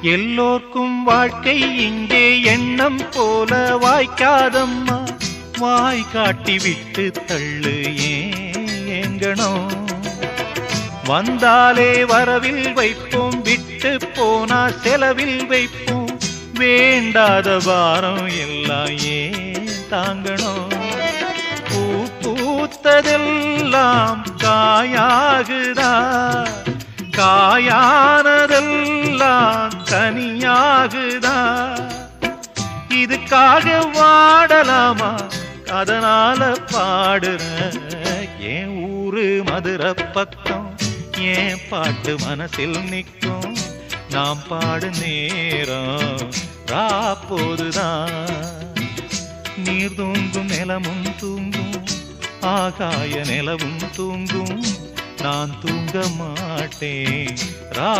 எல்லோர்க்கும் வாழ்க்கை இங்கே எண்ணம் போல வாய்க்காதம்மா. வாய் காட்டி விட்டு தள்ளு ஏங்கணும். வந்தாலே வரவில் வைப்போம், விட்டு போனா செலவில் வைப்போம். வேண்டாத பாரம் எல்லாம் ஏன் தாங்கணும். பூ பூத்ததெல்லாம் காயாகுதா, காயானதெல்லாம் தனியாகுதா. இதுக்காக வாடலாமா, அதனால பாடுற. என் ஊரு மதுரை பக்கம், என் பாட்டு மனசில் நிற்கும். நாம் பாடு நேரம் ராப்போதுதான். நீர் தூங்கும் நிலமும் தூங்கும், ஆகாய நிலவும் தூங்கும். நான் தூங்க மாட்டேன் ரா